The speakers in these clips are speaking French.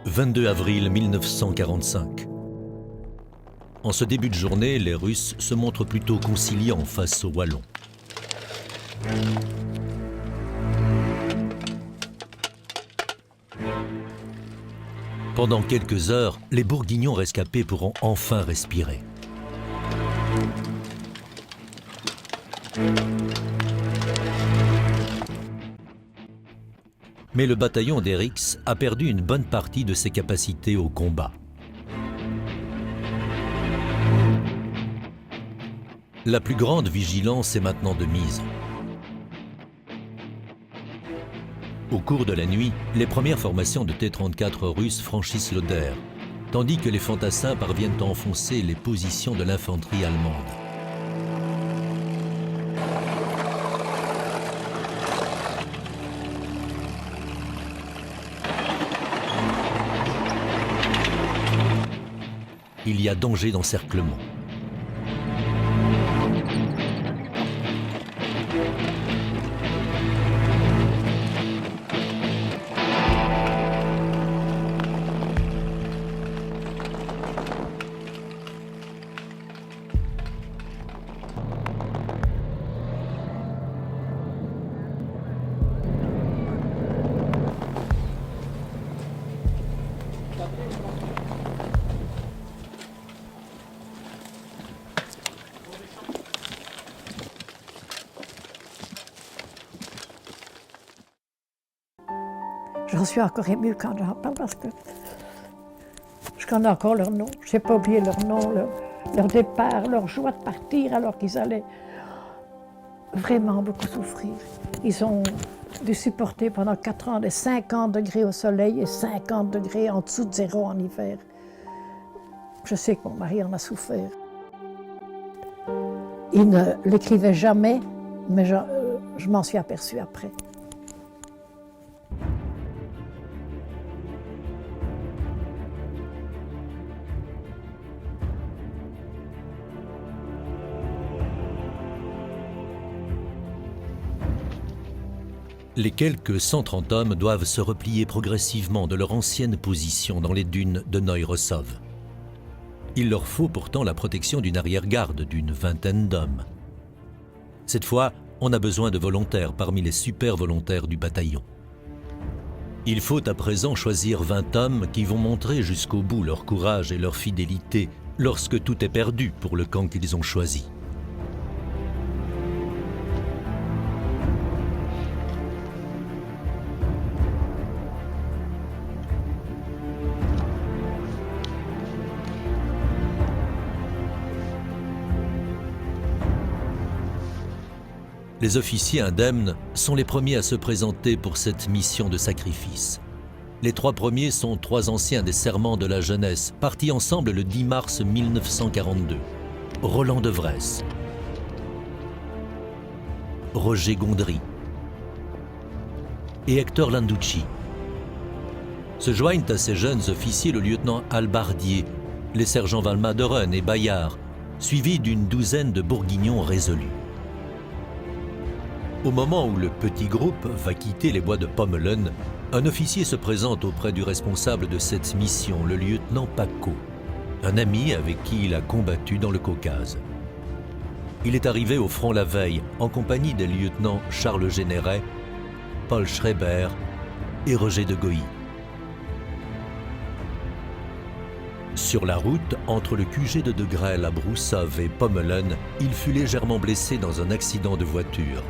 22 avril 1945. En ce début de journée, les Russes se montrent plutôt conciliants face aux Wallons. Pendant quelques heures, les Bourguignons rescapés pourront enfin respirer. Mais le bataillon d'Erix a perdu une bonne partie de ses capacités au combat. La plus grande vigilance est maintenant de mise. Au cours de la nuit, les premières formations de T-34 russes franchissent l'Oder, tandis que les fantassins parviennent à enfoncer les positions de l'infanterie allemande. Il y a danger d'encerclement. J'en suis encore émue quand j'en parle parce que je connais encore leur nom. Je n'ai pas oublié leur nom, leur départ, leur joie de partir alors qu'ils allaient vraiment beaucoup souffrir. Ils ont dû supporter pendant 4 ans les 50 degrés au soleil et 50 degrés en dessous de zéro en hiver. Je sais que mon mari en a souffert. Il ne l'écrivait jamais, mais je m'en suis aperçue après. Les quelques 130 hommes doivent se replier progressivement de leur ancienne position dans les dunes de Neurosov. Il leur faut pourtant la protection d'une arrière-garde d'une vingtaine d'hommes. Cette fois, on a besoin de volontaires parmi les super volontaires du bataillon. Il faut à présent choisir 20 hommes qui vont montrer jusqu'au bout leur courage et leur fidélité lorsque tout est perdu pour le camp qu'ils ont choisi. Les officiers indemnes sont les premiers à se présenter pour cette mission de sacrifice. Les 3 premiers sont 3 anciens des serments de la jeunesse, partis ensemble le 10 mars 1942. Roland de Vresse, Roger Gondry et Hector Landucci. Se joignent à ces jeunes officiers le lieutenant Albardier, les sergents Valmaderen et Bayard, suivis d'une douzaine de bourguignons résolus. Au moment où le petit groupe va quitter les bois de Pommelen, un officier se présente auprès du responsable de cette mission, le lieutenant Paco, un ami avec qui il a combattu dans le Caucase. Il est arrivé au front la veille en compagnie des lieutenants Charles Généret, Paul Schreiber et Roger de Goï. Sur la route, entre le QG de Grelle à Broussov et Pommelen, il fut légèrement blessé dans un accident de voiture.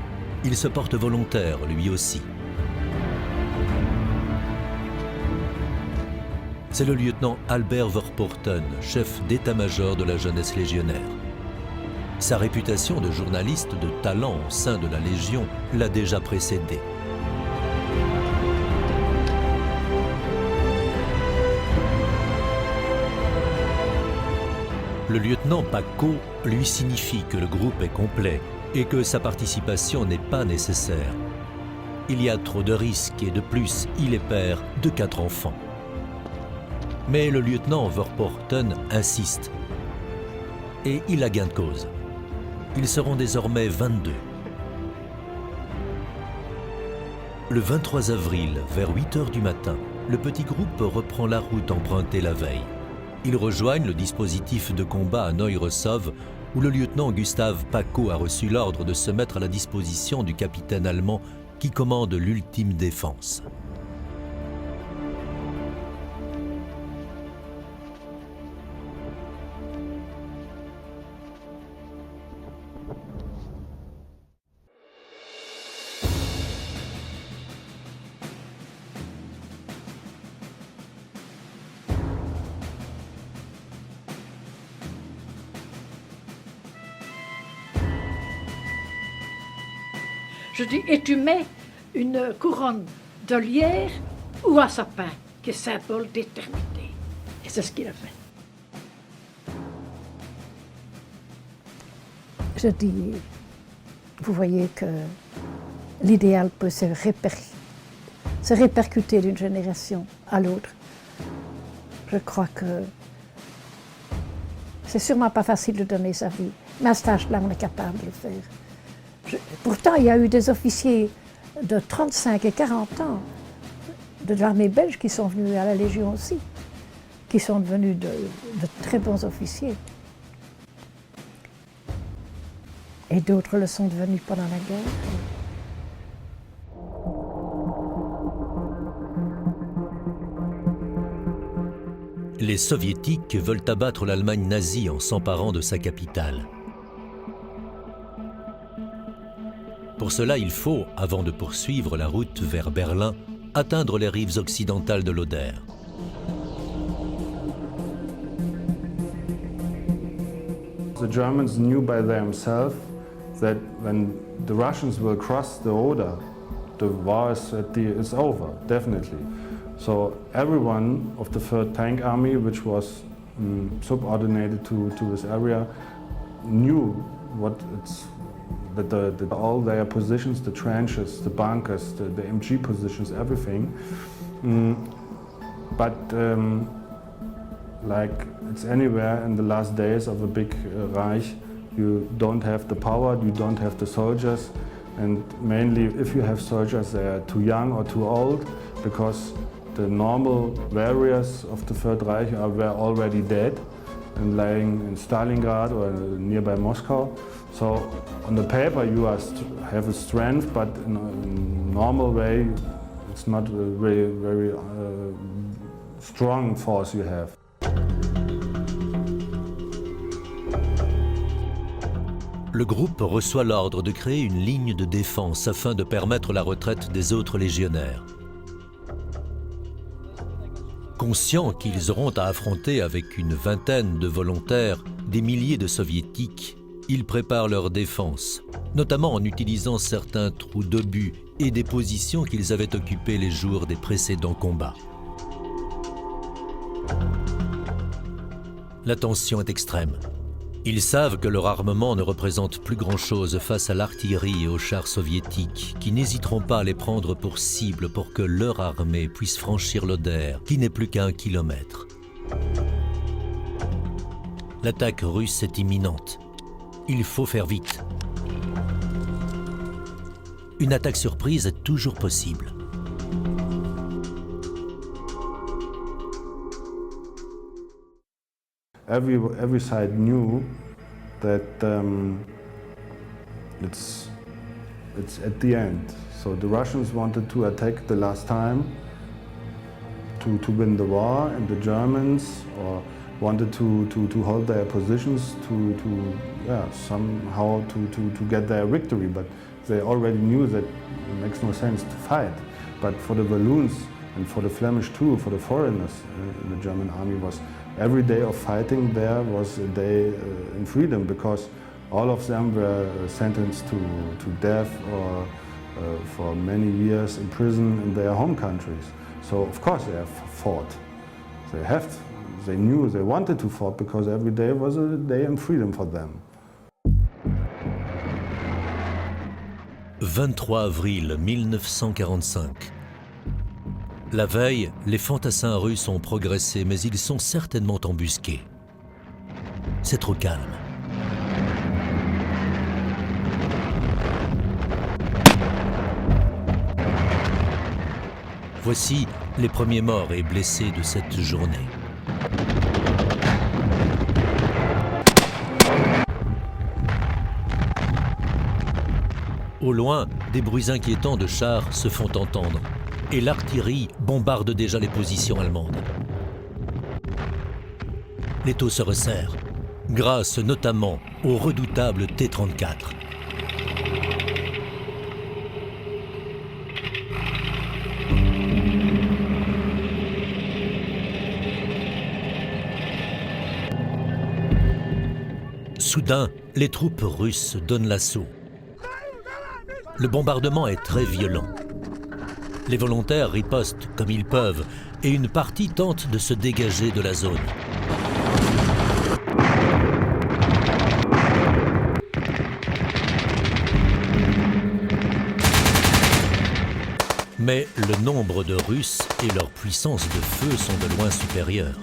Il se porte volontaire, lui aussi. C'est le lieutenant Albert Verpoorten, chef d'état-major de la jeunesse légionnaire. Sa réputation de journaliste de talent au sein de la Légion l'a déjà précédé. Le lieutenant Paco lui signifie que le groupe est complet et que sa participation n'est pas nécessaire. Il y a trop de risques et de plus, il est père de 4 enfants. Mais le lieutenant Verpoorten insiste. Et il a gain de cause. Ils seront désormais 22. Le 23 avril, vers 8 heures du matin, le petit groupe reprend la route empruntée la veille. Ils rejoignent le dispositif de combat à Neurosov, où le lieutenant Gustave Paco a reçu l'ordre de se mettre à la disposition du capitaine allemand qui commande l'ultime défense. Je dis, et tu mets une couronne de lierre ou un sapin, qui est symbole d'éternité. Et c'est ce qu'il a fait. Je dis, vous voyez que l'idéal peut se répercuter d'une génération à l'autre. Je crois que c'est sûrement pas facile de donner sa vie, mais à cet âge-là, on est capable de le faire. Pourtant, il y a eu des officiers de 35 et 40 ans de l'armée belge qui sont venus à la Légion aussi, qui sont devenus de très bons officiers. Et d'autres le sont devenus pendant la guerre. Les Soviétiques veulent abattre l'Allemagne nazie en s'emparant de sa capitale. Pour cela, il faut, avant de poursuivre la route vers Berlin, atteindre les rives occidentales de l'Oder. The Germans knew by themselves that when the Russians will cross the Oder, the war is over, definitely. So everyone of the 3rd Tank Army, which was subordinated to this area, knew that all their positions, the trenches, the bunkers, the MG positions, everything. Like it's anywhere in the last days of a big Reich, you don't have the power, you don't have the soldiers, and mainly if you have soldiers, they are too young or too old, because the normal warriors of the Third Reich were already dead and lying in Stalingrad or nearby Moscow. So on the paper you have a strength, but in a normal way it's not a very strong force you have. Le groupe reçoit l'ordre de créer une ligne de défense afin de permettre la retraite des autres légionnaires. Conscients qu'ils auront à affronter avec une vingtaine de volontaires des milliers de soviétiques, ils préparent leur défense, notamment en utilisant certains trous d'obus et des positions qu'ils avaient occupées les jours des précédents combats. La tension est extrême. Ils savent que leur armement ne représente plus grand-chose face à l'artillerie et aux chars soviétiques, qui n'hésiteront pas à les prendre pour cible pour que leur armée puisse franchir l'Oder, qui n'est plus qu'à 1 kilomètre. L'attaque russe est imminente. Il faut faire vite. Une attaque surprise est toujours possible. Every side knew that it's at the end. So the Russians wanted to attack the last time to win the war, and the Germans wanted to hold their positions somehow to get their victory. But they already knew that it makes no sense to fight. But for the Walloons and for the Flemish too, for the foreigners in the German army, was every day of fighting there was a day in freedom, because all of them were sentenced to death or for many years in prison in their home countries. So of course they have fought. They knew they wanted to fight, because every day was a day in freedom for them. 23 avril 1945. La veille, les fantassins russes ont progressé, mais ils sont certainement embusqués. C'est trop calme. Voici les premiers morts et blessés de cette journée. Au loin, des bruits inquiétants de chars se font entendre et l'artillerie bombarde déjà les positions allemandes. L'étau se resserre, grâce notamment au redoutable T-34. Soudain, les troupes russes donnent l'assaut. Le bombardement est très violent. Les volontaires ripostent comme ils peuvent et une partie tente de se dégager de la zone. Mais le nombre de Russes et leur puissance de feu sont de loin supérieurs.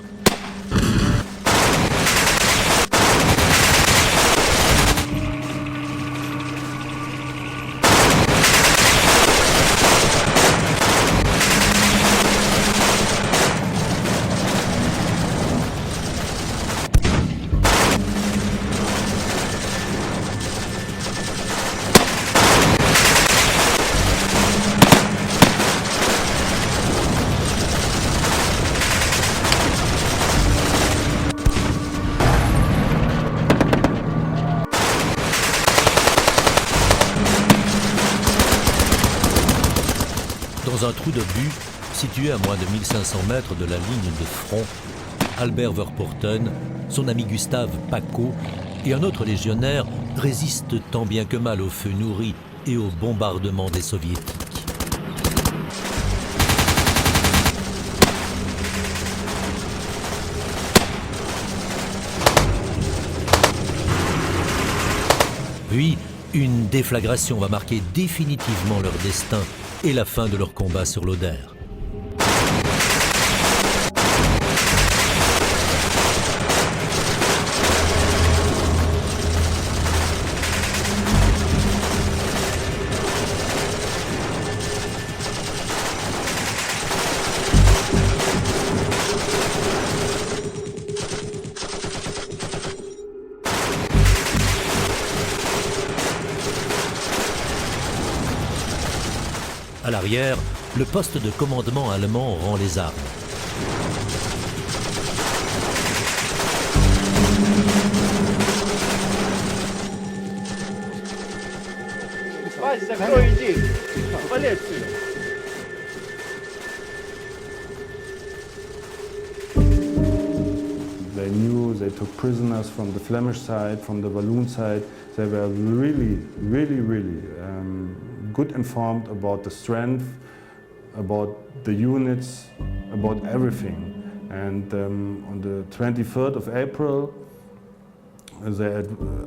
Dans un trou d'obus, situé à moins de 1500 mètres de la ligne de front, Albert Verpoorten, son ami Gustave Pacaud et un autre légionnaire résistent tant bien que mal au feu nourri et au bombardement des soviétiques. Puis, une déflagration va marquer définitivement leur destin et la fin de leur combat sur l'Oder. À l'arrière, le poste de commandement allemand rend les armes. They knew, they took prisoners from the Flemish side, from the Walloon side. They were really good informed about the strength, about the units, about everything. And on the 23rd of April, they're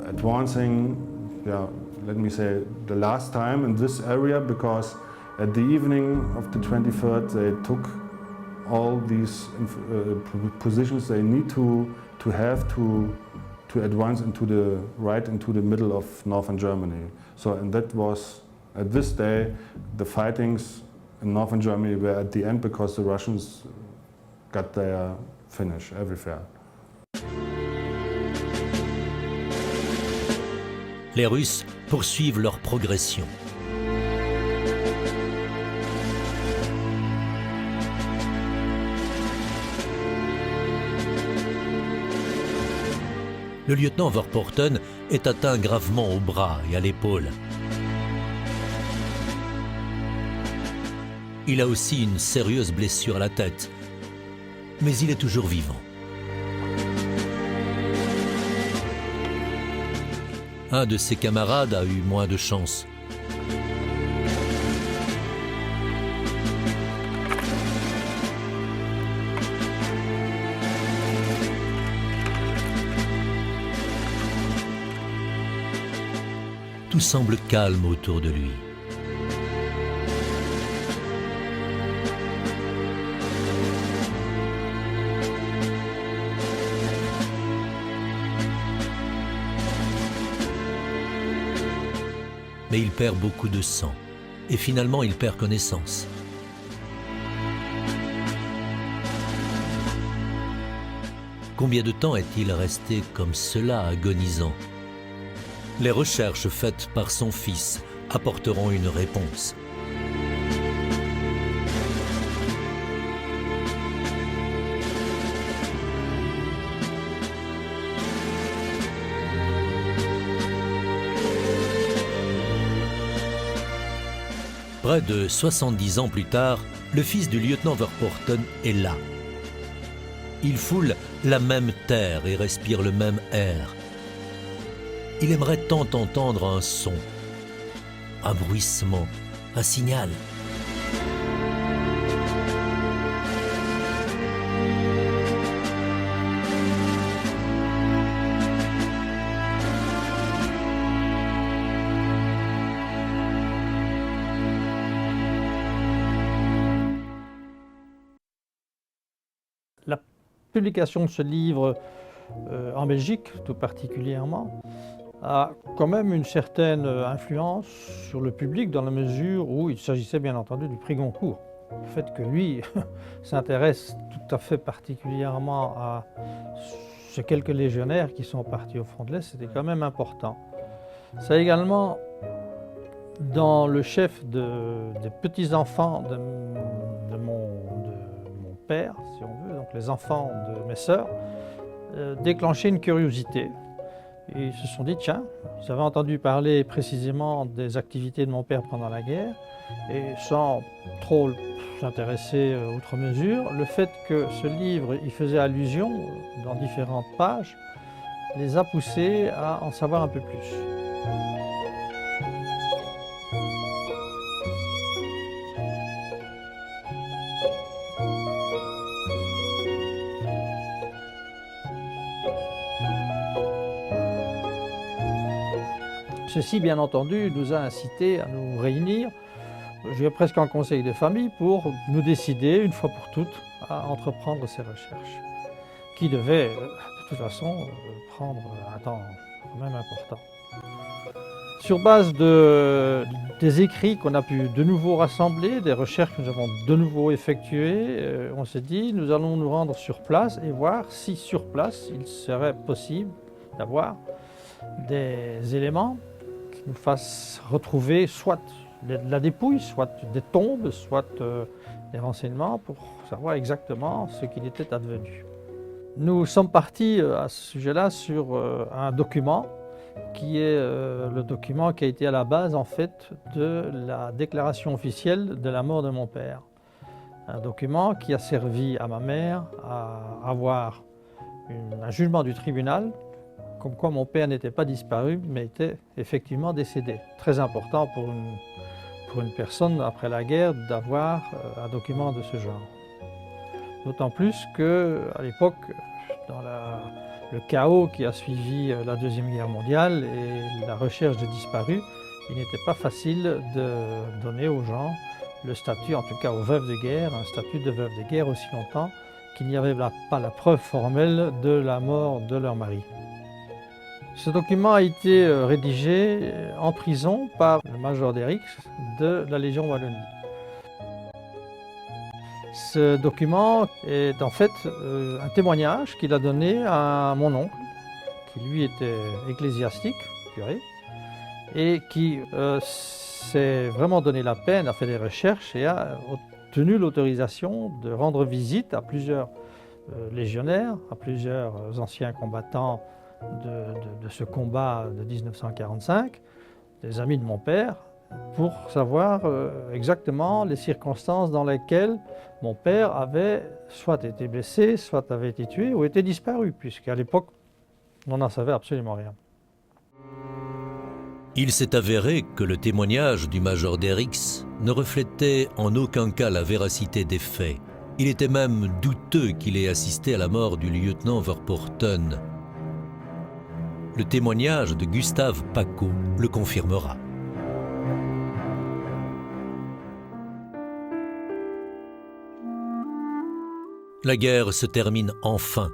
advancing, let me say, the last time in this area, because at the evening of the 23rd, they took all these positions they need to have to advance into the middle of northern Germany. So, and that was, at this day, the fightings in northern Germany were at the end because the Russians got their finish everywhere. Les Russes poursuivent leur progression. Le lieutenant Verpoorten est atteint gravement au bras et à l'épaule. Il a aussi une sérieuse blessure à la tête, mais il est toujours vivant. Un de ses camarades a eu moins de chance. Tout semble calme autour de lui. Mais il perd beaucoup de sang et finalement il perd connaissance. Combien de temps est-il resté comme cela, agonisant? Les recherches faites par son fils apporteront une réponse. Près de 70 ans plus tard, le fils du lieutenant Verpoorten est là. Il foule la même terre et respire le même air. Il aimerait tant entendre un son, un bruissement, un signal. La publication de ce livre en Belgique, tout particulièrement, a quand même une certaine influence sur le public dans la mesure où il s'agissait bien entendu du prix Goncourt. Le fait que lui s'intéresse tout à fait particulièrement à ces quelques légionnaires qui sont partis au front de l'Est, c'était quand même important. Ça également, dans le chef des petits-enfants de mon père, si on veut, donc les enfants de mes sœurs, déclenché une curiosité. Et ils se sont dit, tiens, ils avaient entendu parler précisément des activités de mon père pendant la guerre, et sans trop s'intéresser outre mesure, le fait que ce livre y faisait allusion dans différentes pages, les a poussés à en savoir un peu plus. Ceci, bien entendu, nous a incités à nous réunir, je dirais presque en conseil de famille, pour nous décider, une fois pour toutes, à entreprendre ces recherches, qui devaient, de toute façon, prendre un temps quand même important. Sur base des écrits qu'on a pu de nouveau rassembler, des recherches que nous avons de nouveau effectuées, on s'est dit, nous allons nous rendre sur place et voir si sur place, il serait possible d'avoir des éléments qui nous fassent retrouver soit de la dépouille, soit des tombes, soit des renseignements pour savoir exactement ce qu'il était advenu. Nous sommes partis à ce sujet-là sur un document qui est le document qui a été à la base en fait de la déclaration officielle de la mort de mon père. Un document qui a servi à ma mère à avoir un jugement du tribunal comme quoi mon père n'était pas disparu, mais était effectivement décédé. Très important pour une personne après la guerre d'avoir un document de ce genre. D'autant plus qu'à l'époque, dans le chaos qui a suivi la Deuxième Guerre mondiale et la recherche de disparus, il n'était pas facile de donner aux gens le statut, en tout cas aux veuves de guerre, un statut de veuve de guerre aussi longtemps qu'il n'y avait pas la preuve formelle de la mort de leur mari. Ce document a été rédigé en prison par le major Derricks de la Légion Wallonie. Ce document est en fait un témoignage qu'il a donné à mon oncle, qui lui était ecclésiastique, curé, et qui s'est vraiment donné la peine, a fait des recherches et a obtenu l'autorisation de rendre visite à plusieurs légionnaires, à plusieurs anciens combattants de ce combat de 1945, des amis de mon père, pour savoir exactement les circonstances dans lesquelles mon père avait soit été blessé, soit avait été tué ou était disparu, puisqu'à l'époque, on n'en savait absolument rien. Il s'est avéré que le témoignage du major Derricks ne reflétait en aucun cas la véracité des faits. Il était même douteux qu'il ait assisté à la mort du lieutenant Verpoorten. Le témoignage de Gustave Pacaud le confirmera. La guerre se termine enfin.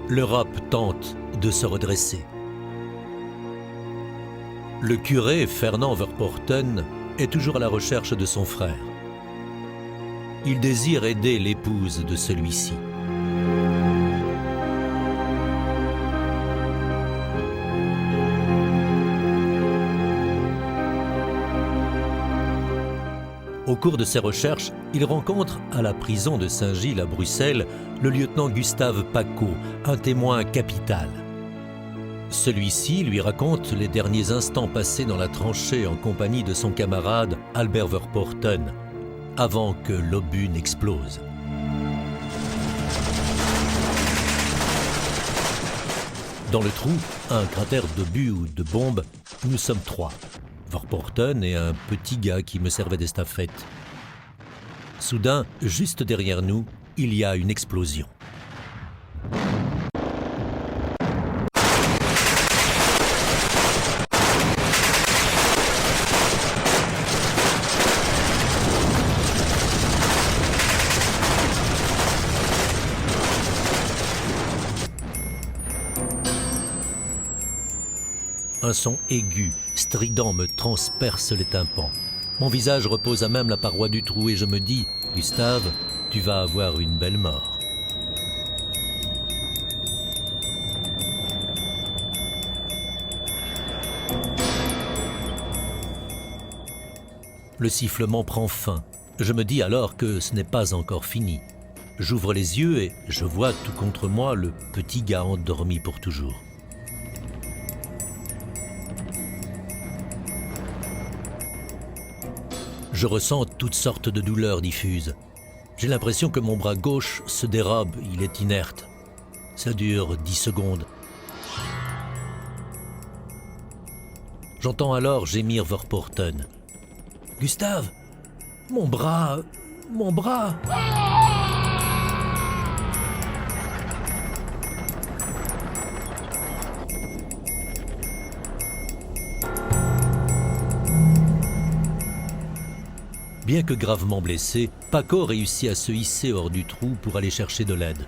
L'Europe tente de se redresser. Le curé Fernand Verpoorten est toujours à la recherche de son frère. Il désire aider l'épouse de celui-ci. Au cours de ses recherches, il rencontre à la prison de Saint-Gilles à Bruxelles le lieutenant Gustave Pacaud, un témoin capital. Celui-ci lui raconte les derniers instants passés dans la tranchée en compagnie de son camarade Albert Verpoorten, avant que l'obus n'explose. Dans le trou, un cratère d'obus ou de bombes, nous sommes 3. Verpoorten et un petit gars qui me servait d'estafette. Soudain, juste derrière nous, il y a une explosion. Un son aigu, strident me transperce les tympans. Mon visage repose à même la paroi du trou et je me dis « Gustave, tu vas avoir une belle mort. » Le sifflement prend fin. Je me dis alors que ce n'est pas encore fini. J'ouvre les yeux et je vois tout contre moi le petit gars endormi pour toujours. Je ressens toutes sortes de douleurs diffuses. J'ai l'impression que mon bras gauche se dérobe, il est inerte. Ça dure 10 secondes. J'entends alors gémir Verpoorten. « Gustave, mon bras, mon bras !» Bien que gravement blessé, Pacaud réussit à se hisser hors du trou pour aller chercher de l'aide.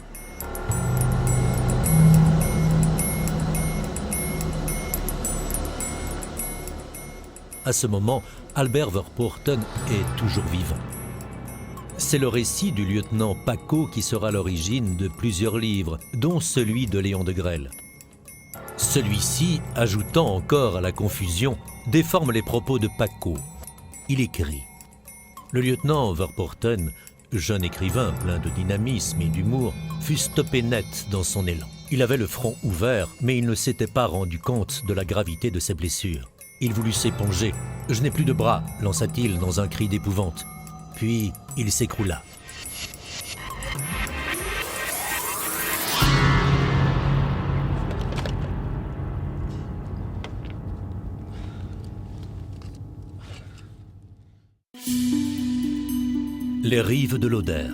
À ce moment, Albert Verpoorten est toujours vivant. C'est le récit du lieutenant Pacaud qui sera l'origine de plusieurs livres, dont celui de Léon de Grelle. Celui-ci, ajoutant encore à la confusion, déforme les propos de Pacaud. Il écrit: le lieutenant Verpoorten, jeune écrivain plein de dynamisme et d'humour, fut stoppé net dans son élan. Il avait le front ouvert, mais il ne s'était pas rendu compte de la gravité de ses blessures. Il voulut s'éponger. « Je n'ai plus de bras », lança-t-il dans un cri d'épouvante. Puis il s'écroula. Les rives de l'Oder.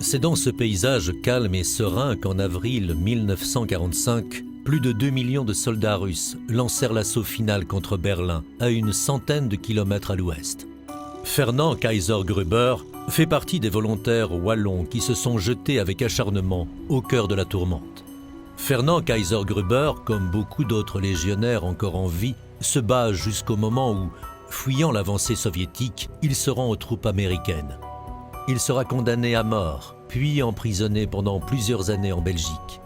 C'est dans ce paysage calme et serein qu'en avril 1945, plus de 2 millions de soldats russes lancèrent l'assaut final contre Berlin, à une centaine de kilomètres à l'ouest. Fernand Kaiser-Gruber fait partie des volontaires wallons qui se sont jetés avec acharnement au cœur de la tourmente. Fernand Kaiser-Gruber, comme beaucoup d'autres légionnaires encore en vie, se bat jusqu'au moment où, fuyant l'avancée soviétique, il se rend aux troupes américaines. Il sera condamné à mort, puis emprisonné pendant plusieurs années en Belgique.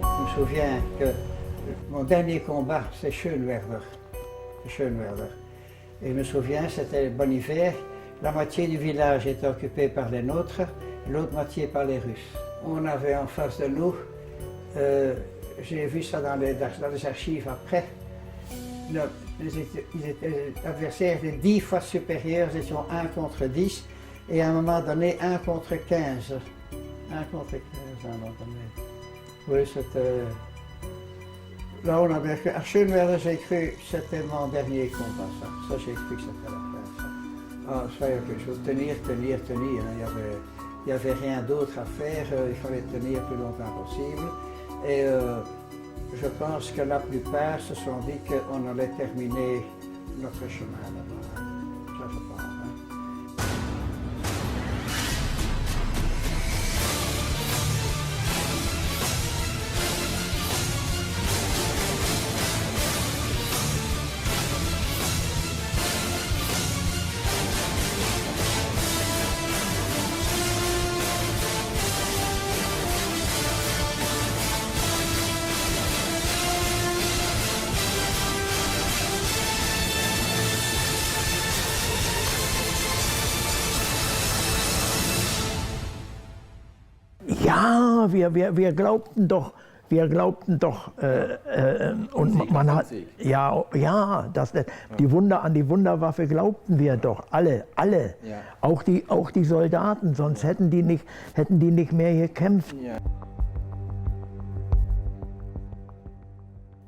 Je me souviens que mon dernier combat, c'est Schönwerder. Et je me souviens, c'était le bon hiver. La moitié du village était occupée par les nôtres, l'autre moitié par les Russes. On avait en face de nous, j'ai vu ça dans les archives après, les adversaires étaient 10 fois supérieurs, ils étaient 1 contre 10, et à un moment donné, 1 contre 15. 1 contre 15 à un moment donné. Oui, c'était... Là, on avait... À Schönwerder, j'ai cru que c'était mon dernier combat, ça. Ça, j'ai cru que c'était la fin, ça. Ah, ça, il y a quelque chose. Tenir. Hein. Il n'y avait rien d'autre à faire. Il fallait tenir le plus longtemps possible. Et je pense que la plupart se sont dit qu'on allait terminer notre chemin là-bas. Ça, je pense. Hein. Ja, wir glaubten doch, und man hat, ja, die Wunder, an die Wunderwaffe glaubten wir doch, alle, Ja. auch die Soldaten, sonst hätten die nicht mehr gekämpft.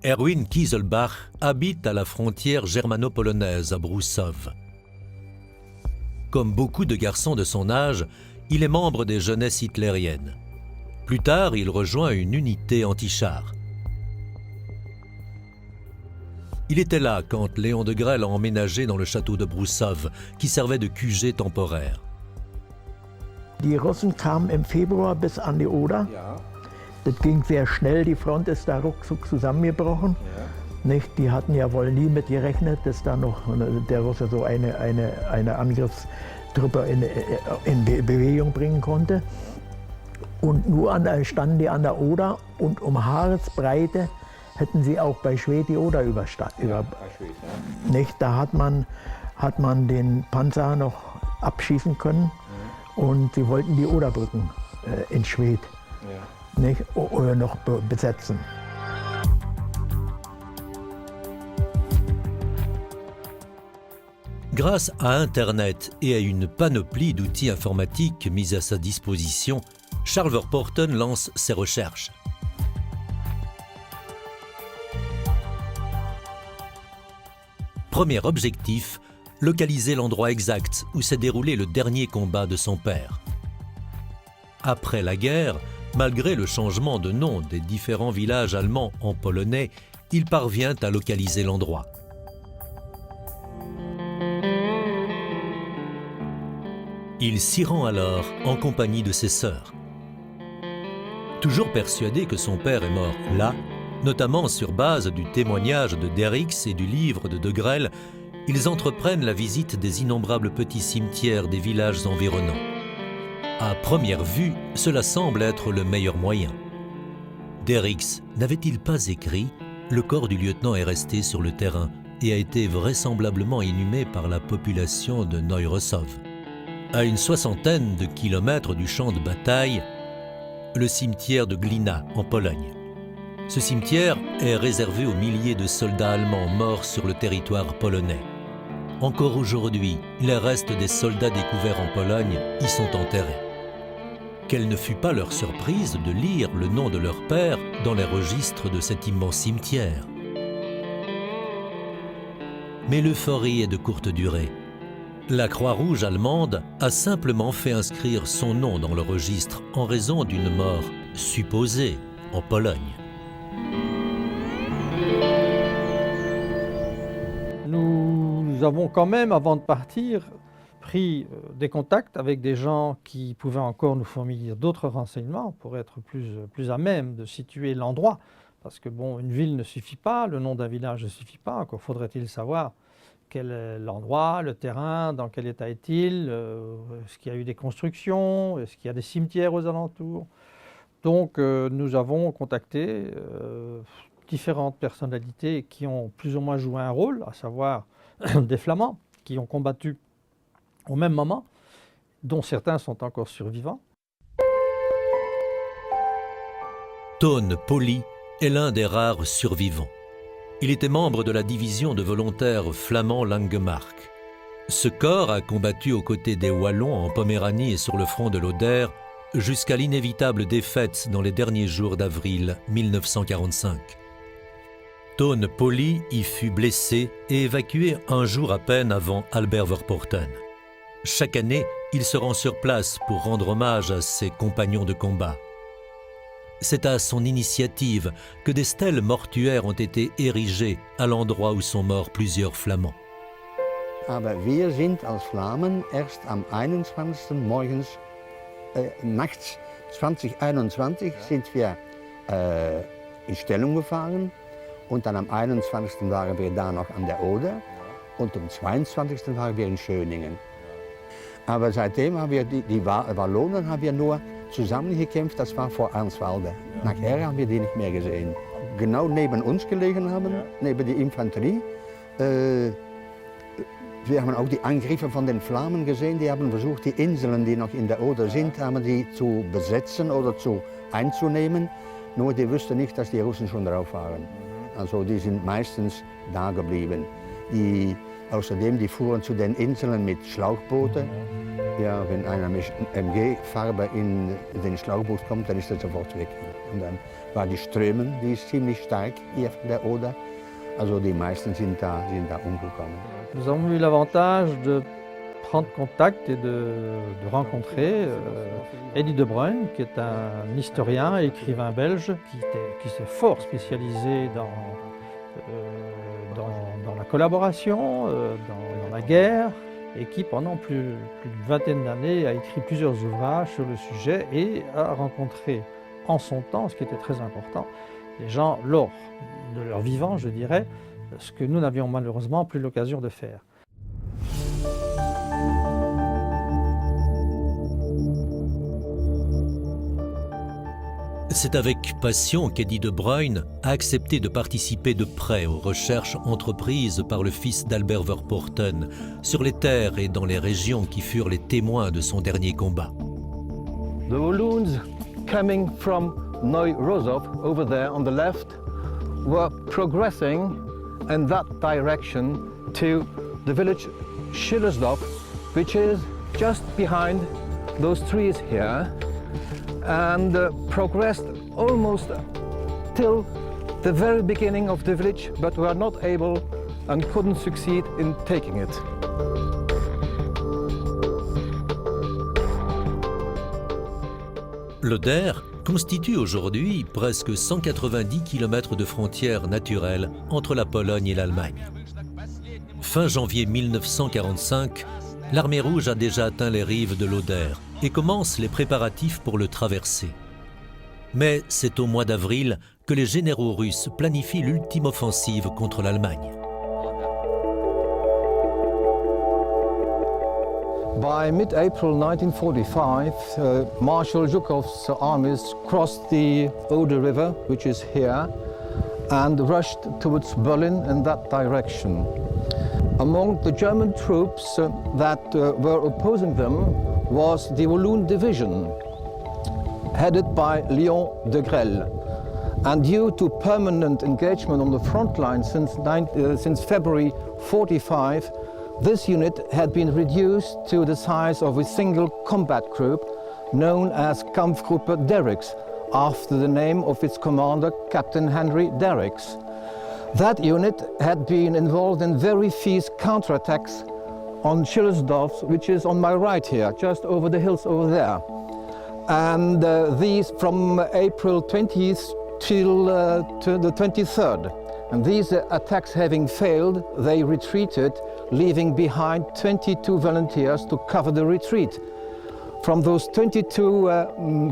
Erwin Kieselbach habite à la frontière germano-polonaise à Broussow. Comme beaucoup de garçons de son âge, il est membre des jeunesses hitlériennes. Plus tard, il rejoint une unité anti-char. Il était là quand Léon de Grelle a emménagé dans le château de Broussow, qui servait de QG temporaire. Die Russen kamen im Februar bis an die Oder. Ja. Das ging sehr schnell, die Front ist da ruckzuck zusammengebrochen. Ja. Nicht? Die hatten ja wohl nie mit gerechnet, dass da noch der Russe so eine Angriffstruppe in Bewegung bringen konnte. Und nur standen die an der Oder und um Haaresbreite hätten sie auch bei Schwedt die Oder nicht? Da hat man den Panzer noch abschießen können und sie wollten die Oderbrücken in Schwedt nicht? Oder noch besetzen. Grâce à Internet et à une panoplie d'outils informatiques mis à sa disposition, Charles Verpoorten lance ses recherches. Premier objectif, localiser l'endroit exact où s'est déroulé le dernier combat de son père. Après la guerre, malgré le changement de nom des différents villages allemands en polonais, il parvient à localiser l'endroit. Il s'y rend alors en compagnie de ses sœurs. Toujours persuadé que son père est mort là, notamment sur base du témoignage de Derricks et du livre de Grelle, ils entreprennent la visite des innombrables petits cimetières des villages environnants. À première vue, cela semble être le meilleur moyen. Derricks n'avait-il pas écrit « Le corps du lieutenant est resté sur le terrain et a été vraisemblablement inhumé par la population de Neurosov ». À une soixantaine de kilomètres du champ de bataille, le cimetière de Glina, en Pologne. Ce cimetière est réservé aux milliers de soldats allemands morts sur le territoire polonais. Encore aujourd'hui, les restes des soldats découverts en Pologne y sont enterrés. Quelle ne fut pas leur surprise de lire le nom de leur père dans les registres de cet immense cimetière. Mais l'euphorie est de courte durée. La Croix-Rouge allemande a simplement fait inscrire son nom dans le registre en raison d'une mort supposée en Pologne. Nous avons quand même, avant de partir, pris des contacts avec des gens qui pouvaient encore nous fournir d'autres renseignements pour être plus à même de situer l'endroit. Parce que bon, une ville ne suffit pas, le nom d'un village ne suffit pas, encore faudrait-il savoir quel est l'endroit, le terrain, dans quel état est-il, est-ce qu'il y a eu des constructions, est-ce qu'il y a des cimetières aux alentours. Donc nous avons contacté différentes personnalités qui ont plus ou moins joué un rôle, à savoir des Flamands qui ont combattu au même moment, dont certains sont encore survivants. Tone Pauli est l'un des rares survivants. Il était membre de la division de volontaires flamands Langemarck. Ce corps a combattu aux côtés des Wallons en Poméranie et sur le front de l'Oder jusqu'à l'inévitable défaite dans les derniers jours d'avril 1945. Tone Pauli y fut blessé et évacué un jour à peine avant Albert Verpoorten. Chaque année, il se rend sur place pour rendre hommage à ses compagnons de combat. C'est à son initiative que des stèles mortuaires ont été érigées à l'endroit où sont morts plusieurs Flamands. Aber wir sind als Flamen erst am 21. morgens, nachts 2021 sind wir in Stellung gefahren und dann am 21. waren wir da noch an der Oder und am 22. waren wir in Schöningen. Aber seitdem haben wir die Wallonen haben wir nur zusammengekämpft, das war vor Arnswalde. Nachher haben wir die nicht mehr gesehen. Genau neben uns gelegen haben, neben der Infanterie. Wir haben auch die Angriffe von den Flamen gesehen, die haben versucht, die Inseln, die noch in der Oder sind, haben die zu besetzen oder einzunehmen. Nur die wussten nicht, dass die Russen schon drauf waren. Also die sind meistens da geblieben. Außerdem, die fuhren zu den Inseln mit Schlauchbooten. Ja, wenn einer mit MG-Farbe in den Schlauchboot kommt, dann ist er sofort weg. Und dann war die Strömung, die ist ziemlich stark hier von der Oder. Also die meisten sind da umgekommen. Nous avons eu l'avantage de prendre contact et de rencontrer Eddie de Bruyne, qui est un historien et écrivain belge qui s'est fort spécialisé dans la collaboration, dans la guerre, et qui pendant plus d'une vingtaine d'années a écrit plusieurs ouvrages sur le sujet et a rencontré en son temps, ce qui était très important, les gens lors de leur vivant, je dirais, ce que nous n'avions malheureusement plus l'occasion de faire. C'est avec passion qu'Eddie de Bruyne a accepté de participer de près aux recherches entreprises par le fils d'Albert Verpoorten sur les terres et dans les régions qui furent les témoins de son dernier combat. The Walloons coming from Neuy-Rozof over there on the left were progressing in that direction to the village Schillersdorf, which is just behind those trees here, and progressed almost till the very beginning of the village, but were not able and couldn't succeed in taking it. L'Oder constitue aujourd'hui presque 190 km de frontière naturelle entre la Pologne et l'Allemagne. Fin janvier 1945, l'armée rouge a déjà atteint les rives de l'Oder et commence les préparatifs pour le traverser. Mais c'est au mois d'avril que les généraux russes planifient l'ultime offensive contre l'Allemagne. By mid-April 1945, Marshal Zhukov's armies crossed the Oder River, which is here, and rushed towards Berlin in that direction. Among the German troops that were opposing them was the Walloon Division, headed by Léon de Grelle. And due to permanent engagement on the front line since February 45, this unit had been reduced to the size of a single combat group known as Kampfgruppe Derricks, after the name of its commander, Captain Henry Derricks. That unit had been involved in very fierce counterattacks on Schillersdorf, which is on my right here, just over the hills over there. And these from April 20th till to the 23rd. And these attacks having failed, they retreated, leaving behind 22 volunteers to cover the retreat. From those 22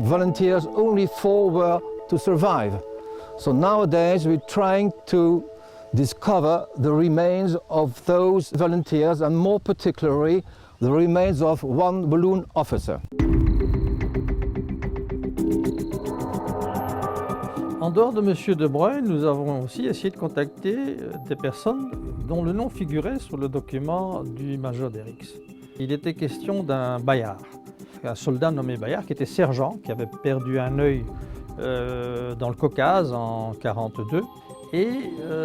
volunteers, only 4 were to survive. So nowadays we're trying to discover the remains of those volunteers, and more particularly the remains of one Walloon officer. En dehors de M. De Bruyne, nous avons aussi essayé de contacter des personnes dont le nom figurait sur le document du major Derricks. Il était question d'un Bayard, un soldat nommé Bayard qui était sergent, qui avait perdu un œil dans le Caucase en 1942. Et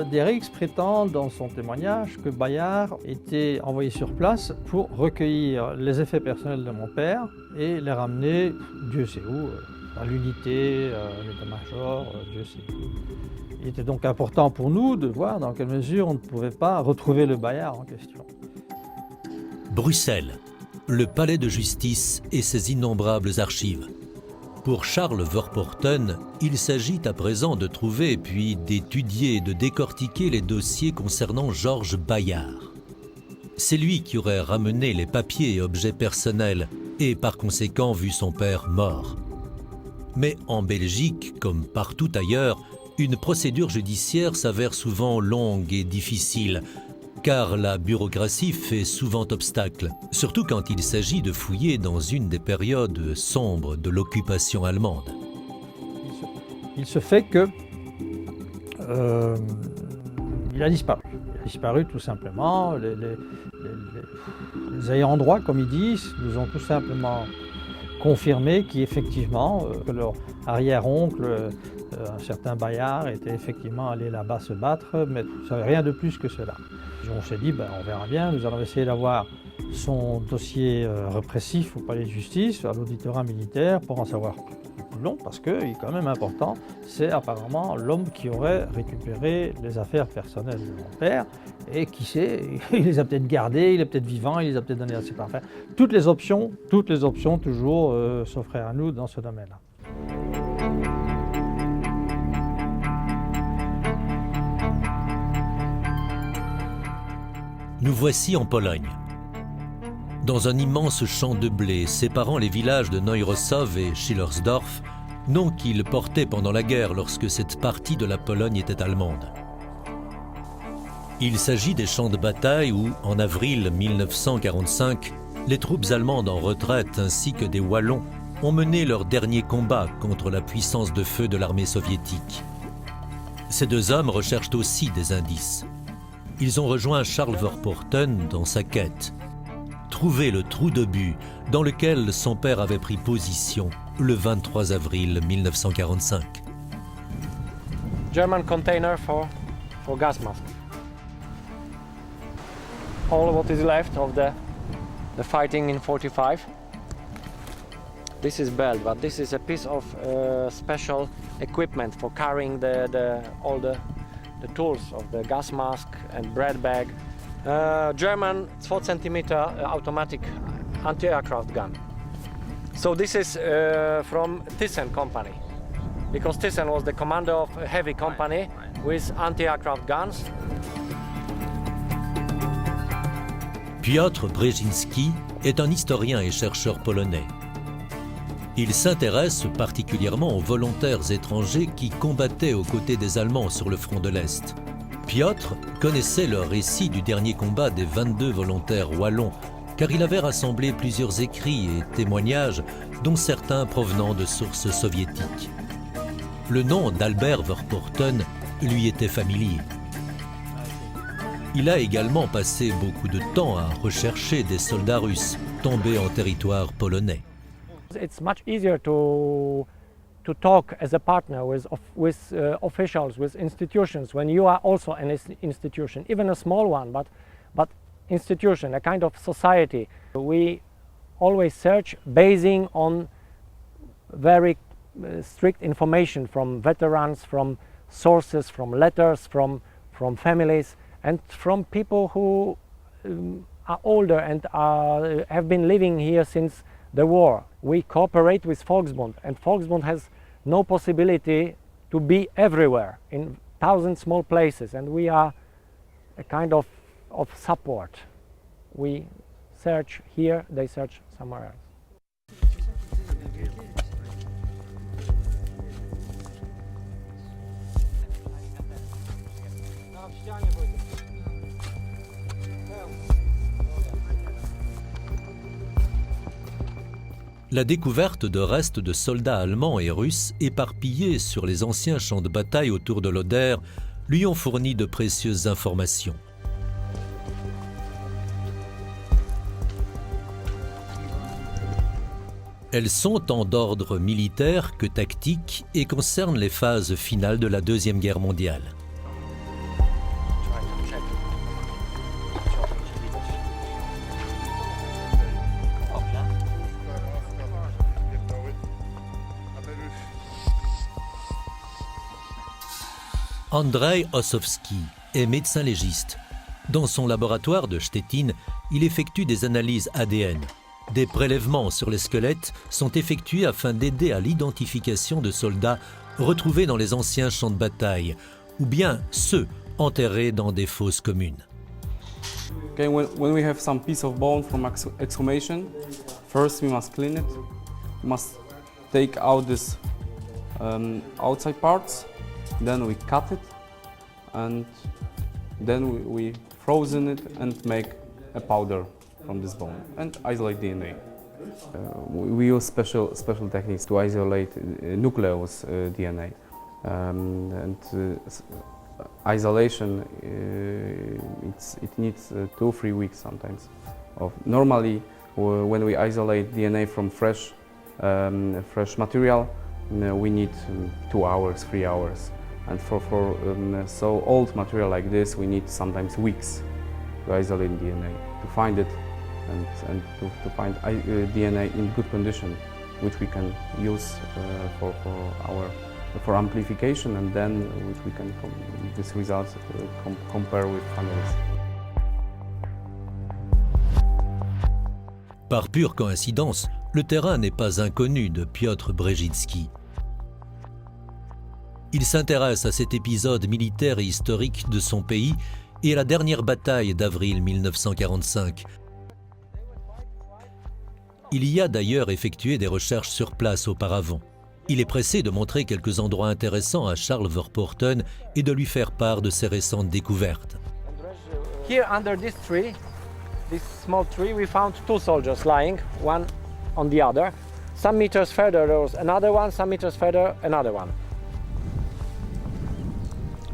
Derricks prétend dans son témoignage que Bayard était envoyé sur place pour recueillir les effets personnels de mon père et les ramener, Dieu sait où, à l'unité, l'état-major, Dieu sait où. Il était donc important pour nous de voir dans quelle mesure on ne pouvait pas retrouver le Bayard en question. Bruxelles, le palais de justice et ses innombrables archives. Pour Charles Verpoorten, il s'agit à présent de trouver puis d'étudier et de décortiquer les dossiers concernant Georges Bayard. C'est lui qui aurait ramené les papiers et objets personnels et par conséquent vu son père mort. Mais en Belgique, comme partout ailleurs, une procédure judiciaire s'avère souvent longue et difficile, car la bureaucratie fait souvent obstacle, surtout quand il s'agit de fouiller dans une des périodes sombres de l'occupation allemande. Il se fait que il a disparu. Il a disparu tout simplement. Les ayants droit, comme ils disent, nous ont tout simplement confirmé qu'effectivement, que leur arrière-oncle, un certain Bayard, était effectivement allé là-bas se battre, mais on ne savait rien de plus que cela. On s'est dit, on verra bien, nous allons essayer d'avoir son dossier répressif au palais de justice, à l'auditorat militaire, pour en savoir plus long, parce qu'il est quand même important, c'est apparemment l'homme qui aurait récupéré les affaires personnelles de mon père, et qui sait, il les a peut-être gardées, il est peut-être vivant, il les a peut-être données à ses parents. Toutes les options toujours s'offraient à nous dans ce domaine-là. Nous voici en Pologne. Dans un immense champ de blé séparant les villages de Neurosov et Schillersdorf, nom qu'ils portaient pendant la guerre lorsque cette partie de la Pologne était allemande. Il s'agit des champs de bataille où, en avril 1945, les troupes allemandes en retraite ainsi que des Wallons ont mené leur dernier combat contre la puissance de feu de l'armée soviétique. Ces deux hommes recherchent aussi des indices. Ils ont rejoint Charles Verpoorten dans sa quête. Trouver le trou d'obus dans lequel son père avait pris position le 23 avril 1945. German container for gas mask. All what is left of the fighting in 45. This is belt, but this is a piece of special equipment for carrying all the tools of the gas mask and bread bag. German 4 cm automatic anti-aircraft gun. So this is from Thyssen company, because Thyssen was the commander of a heavy company with anti-aircraft guns. Piotr Brzezinski est un historien et chercheur polonais. Il s'intéresse particulièrement aux volontaires étrangers qui combattaient aux côtés des Allemands sur le front de l'Est. Piotr connaissait le récit du dernier combat des 22 volontaires wallons, car il avait rassemblé plusieurs écrits et témoignages, dont certains provenant de sources soviétiques. Le nom d'Albert Verpoorten lui était familier. Il a également passé beaucoup de temps à rechercher des soldats russes tombés en territoire polonais. It's much easier to talk as a partner with officials, with institutions, when you are also an institution, even a small one, but institution, a kind of society. We always search basing on very strict information from veterans, from sources, from letters, from families, and from people who are older and have been living here since the war. We cooperate with Volksbund, and Volksbund has no possibility to be everywhere in 1,000 small places, and we are a kind of support. We search here, they search somewhere else. La découverte de restes de soldats allemands et russes éparpillés sur les anciens champs de bataille autour de l'Oder lui ont fourni de précieuses informations. Elles sont tant d'ordre militaire que tactique et concernent les phases finales de la Deuxième Guerre mondiale. Andrzej Ossowski est médecin légiste. Dans son laboratoire de Stettin, il effectue des analyses ADN. Des prélèvements sur les squelettes sont effectués afin d'aider à l'identification de soldats retrouvés dans les anciens champs de bataille, ou bien ceux enterrés dans des fosses communes. Okay, when we have some piece of bone from exhumation, first we must clean it. We must take out this outside parts. Then we cut it, and then we frozen it and make a powder from this bone and isolate DNA. We use special techniques to isolate nucleus DNA, and isolation, it needs 2 or 3 weeks sometimes. Normally, when we isolate DNA from fresh material, we need 2 hours, 3 hours. And for so old material like this, we need sometimes weeks to isolate DNA, to find it and to find DNA in good condition, which we can use for amplification, and then which we can these results compare with families. Par pure coïncidence, le terrain n'est pas inconnu de Piotr Brzezinski. Il s'intéresse à cet épisode militaire et historique de son pays et à la dernière bataille d'avril 1945. Il y a d'ailleurs effectué des recherches sur place auparavant. Il est pressé de montrer quelques endroits intéressants à Charles Verpoorten et de lui faire part de ses récentes découvertes. Here under this tree, this small tree, we found 2 soldiers lying, one on the other. Some meters further there was another one, some meters further another one.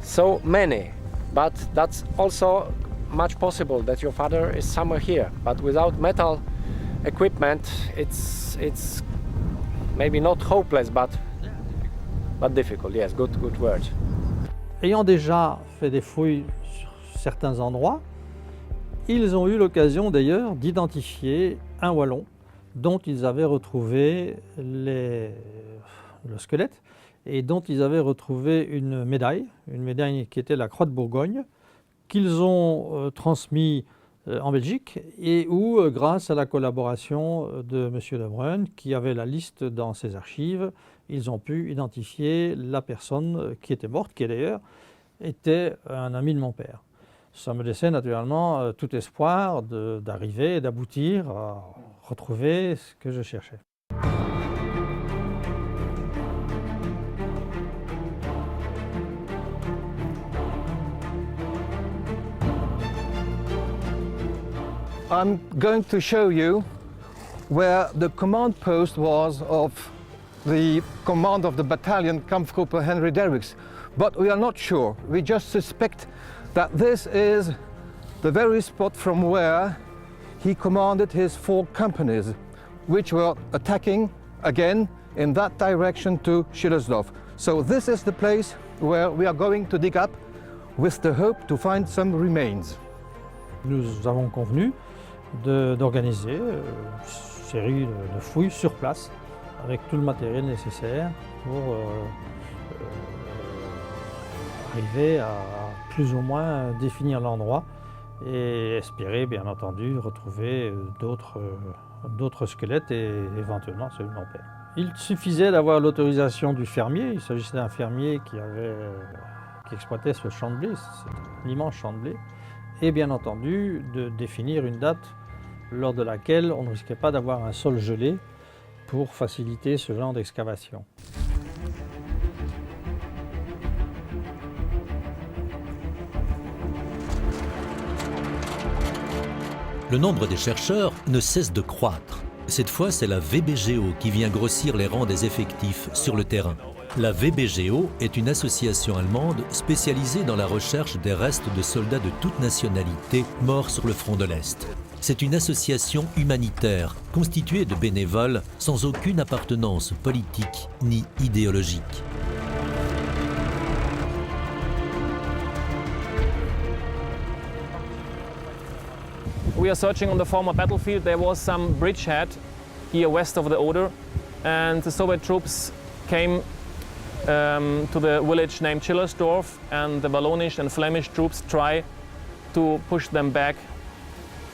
So many, but that's also much possible that your father is somewhere here. But without metal equipment, it's maybe not hopeless, but difficult. Yes, good word. Ayant déjà fait des fouilles sur certains endroits, ils ont eu l'occasion d'ailleurs d'identifier un Wallon dont ils avaient retrouvé le squelette et dont ils avaient retrouvé une médaille qui était la Croix de Bourgogne, qu'ils ont transmis en Belgique et où, grâce à la collaboration de M. Lebrun, qui avait la liste dans ses archives, ils ont pu identifier la personne qui était morte, qui d'ailleurs était un ami de mon père. Ça me laissait naturellement tout espoir d'arriver et d'aboutir à retrouver ce que je cherchais. I'm going to show you where the command post was of the command of the battalion Kampfgruppe Henry Derricks, but we are not sure. We just suspect that this is the very spot from where he commanded his 4 companies, which were attacking again in that direction to Schillersdorf. So this is the place where we are going to dig up with the hope to find some remains. Nous avons convenu d'organiser une série de fouilles sur place avec tout le matériel nécessaire pour arriver à plus ou moins définir l'endroit et espérer bien entendu retrouver d'autres squelettes et éventuellement celui de mon père. Il suffisait d'avoir l'autorisation du fermier. Il s'agissait d'un fermier qui exploitait ce champ de blé, c'est un immense champ de blé, et bien entendu de définir une date lors de laquelle on ne risquait pas d'avoir un sol gelé pour faciliter ce genre d'excavation. Le nombre des chercheurs ne cesse de croître. Cette fois, c'est la VBGO qui vient grossir les rangs des effectifs sur le terrain. La VBGO est une association allemande spécialisée dans la recherche des restes de soldats de toute nationalité morts sur le front de l'Est. C'est une association humanitaire constituée de bénévoles sans aucune appartenance politique ni idéologique. We are searching on the former battlefield. There was some bridgehead here west of the Oder, and the Soviet troops came to the village named Schillersdorf, and the Wallonish and Flemish troops try to push them back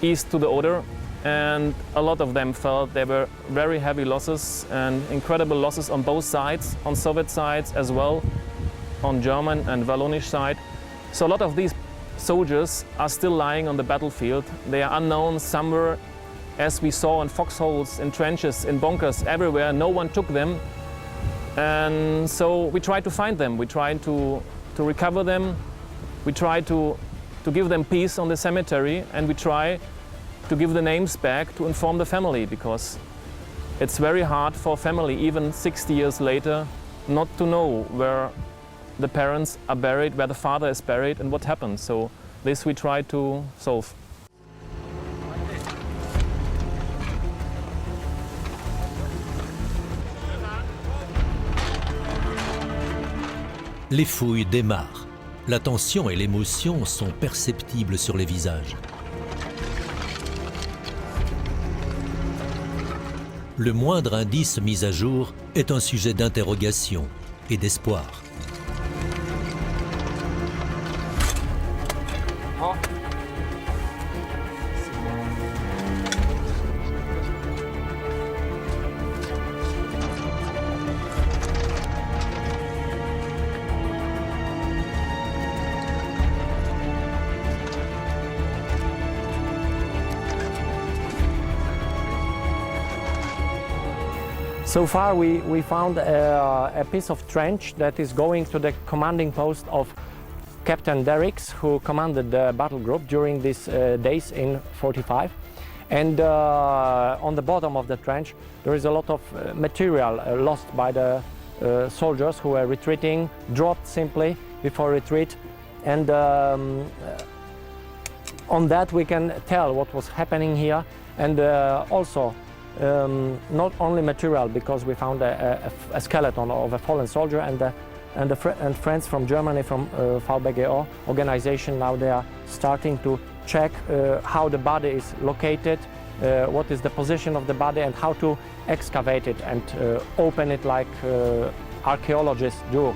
east to the Oder, and a lot of them felt there were very heavy losses and incredible losses on both sides, on Soviet sides as well, on German and Wallonish side. So a lot of these soldiers are still lying on the battlefield. They are unknown somewhere, as we saw in foxholes, in trenches, in bunkers, everywhere. No one took them. And so we tried to find them. We tried to recover them. We tried to give them peace on the cemetery, and we try to give the names back to inform the family, because it's very hard for a family, even 60 years later, not to know the parents are buried, where the father is buried, and what happened. So this we try to solve. Les fouilles démarrent. La tension et l'émotion sont perceptibles sur les visages. Le moindre indice mis à jour est un sujet d'interrogation et d'espoir. So far we found a piece of trench that is going to the commanding post of Captain Derricks, who commanded the battle group during these days in 45. And on the bottom of the trench there is a lot of material lost by the soldiers who were retreating, dropped simply before retreat. And on that we can tell what was happening here, and also not only material, because we found a skeleton of a fallen soldier, and friends from Germany, from VBGO organization, now they are starting to check how the body is located, what is the position of the body, and how to excavate it and open it like archaeologists do.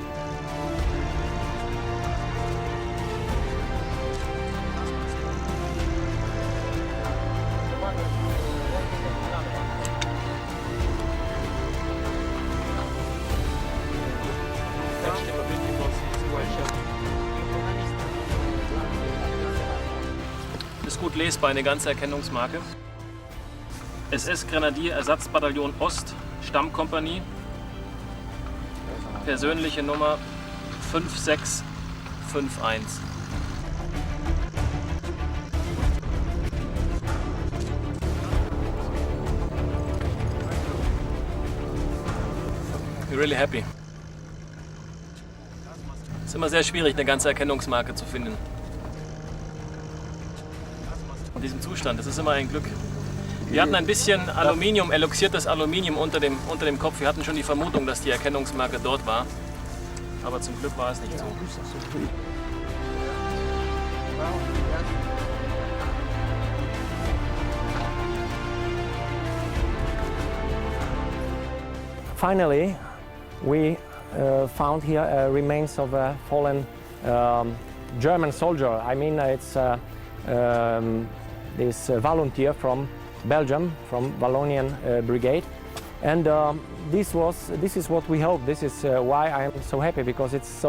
Ist gut lesbar, eine ganze Erkennungsmarke. SS-Grenadier-Ersatzbataillon Ost, Stammkompanie, persönliche Nummer 5651. We're really happy. Es ist immer sehr schwierig, eine ganze Erkennungsmarke zu finden. In diesem Zustand, das ist immer ein Glück. Wir hatten ein bisschen Aluminium, eloxiertes Aluminium unter dem Kopf. Wir hatten schon die Vermutung, dass die Erkennungsmarke dort war. Aber zum Glück war es nicht so. Finally, we found here remains of a fallen German soldier. I mean, it's this volunteer from Belgium, from Wallonian Brigade, and this is what we hope. This is why I am so happy, because it's